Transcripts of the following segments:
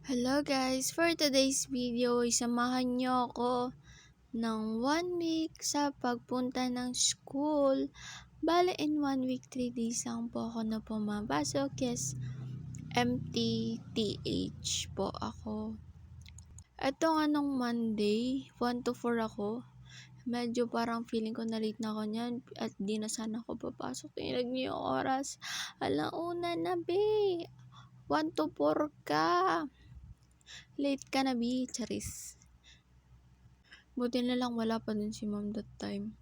Hello guys! For today's video ay samahan niyo ako ng 1 week sa pagpunta ng school. Bale in 1 week, 3 days lang po ako na pumapasok. Yes, MTTH po ako. Ito nga nung Monday, 1 to 4 ako. Medyo parang feeling ko na late na ako niyan at di na sana ako papasok. Tinag niyo yung oras. Alauna na be! 1 to 4 ka! Late ka na, B. Charis. Buti na lang wala pa dun si mom that time.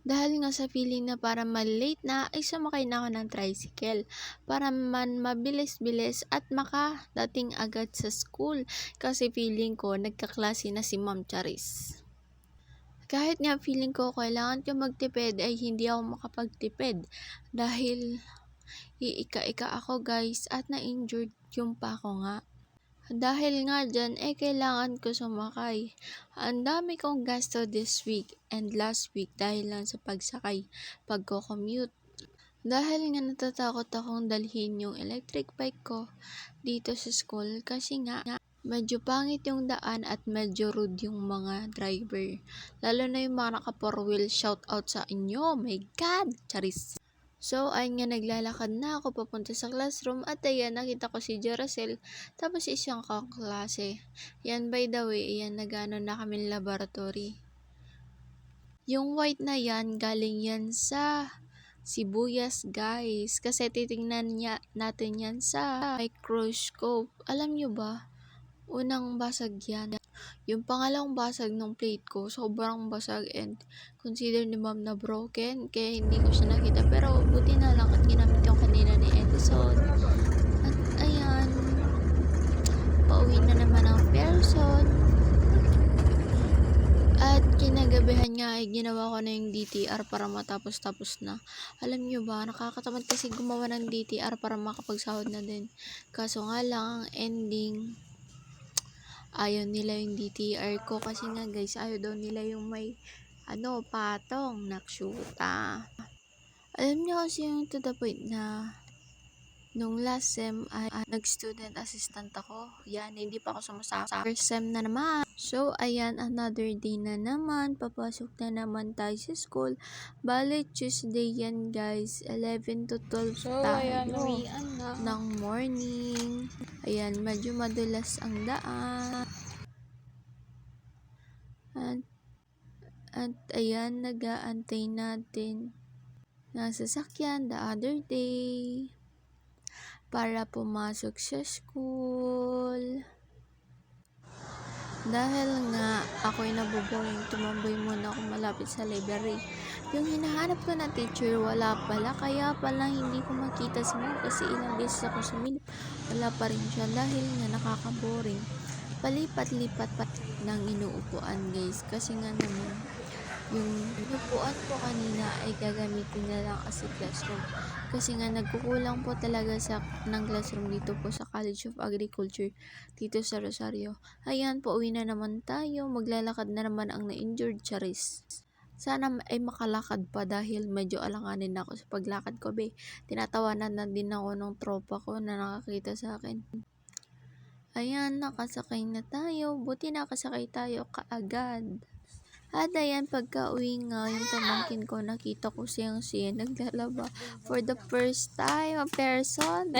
Dahil nga sa feeling na para malate na, ay sumakay na ako ng tricycle. Para man mabilis-bilis at makadating agad sa school. Kasi feeling ko, nagkaklase na si Ma'am Charis. Kahit nga feeling ko kailangan ko magtipid, ay hindi ako makapagtipid. Dahil iika-ika ako guys at na-injured yung pa ko nga. Dahil nga dyan, kailangan ko sumakay. Ang dami kong gasto this week and last week dahil lang sa pagsakay, pagko-commute. Dahil nga natatakot akong dalhin yung electric bike ko dito sa school kasi nga medyo pangit yung daan at medyo rude yung mga driver. Lalo na yung mga naka 4-wheel, shout out sa inyo. My God! Charis! So, ayun nga, naglalakad na ako papunta sa classroom at ayan, nakita ko si Jeracel, tapos isang kaklase. Yan, by the way, ayan, nagano na kami laboratory. Yung white na yan, galing yan sa sibuyas, guys. Kasi titingnan natin yan sa microscope. Alam nyo ba, unang basag yan. Yung pangalawang basag ng plate ko, sobrang basag and consider ni ma'am na broken. Kaya hindi ko siya nakita. Pero buti na lang at ginamit yung kanina ni Edison. At ayan, pauwi na naman ang person. At kinagabihan nga ay ginawa ko na yung DTR para matapos-tapos na. Alam nyo ba, nakakatamad kasi gumawa ng DTR para makapagsahod na din. Kaso nga lang, ang ending, ayaw nila yung DTR ko kasi nga guys, ayaw daw nila yung may patong naksyuta. Alam niyo kasi yung to the point na nung last sem ay nag-student assistant ako. Yan, hindi pa ako sumasama. First sem na naman. So, ayan, another day na naman. Papasok na naman tayo sa school. Bale, Tuesday yan guys. 11 to 12 So, tayo ayan, uwian na ng morning. Ayan, medyo madulas ang daan. At ayan, nag-aantay natin ng sasakyan the other day para pumasok sa school. Dahil nga ako'y naboboring, tumambay muna ako malapit sa library. Yung hinahanap ko na teacher, wala pala. Kaya pala hindi ko makita si ma'am kasi ilang beses ako sumilip. Wala pa rin siya dahil nga nakakaboring. Palipat-lipat pa ng inuupuan guys. Kasi nga naman, yung inuupuan ko kanina ay gagamitin na lang as classroom. Kasi nga nagkukulang po talaga ng classroom dito po sa College of Agriculture dito sa Rosario. Ayan, pauwi na naman tayo. Maglalakad na naman ang na-injured Charis. Sana ay makalakad pa dahil medyo alanganin ako sa paglakad ko. Tinatawanan na din ako ng tropa ko na nakakita sa akin. Ayan, nakasakay na tayo. Buti nakasakay tayo kaagad. At ayan, pagka-uwi nga, yung pamangkin ko, nakita ko siyang naglalaba for the first time, a person.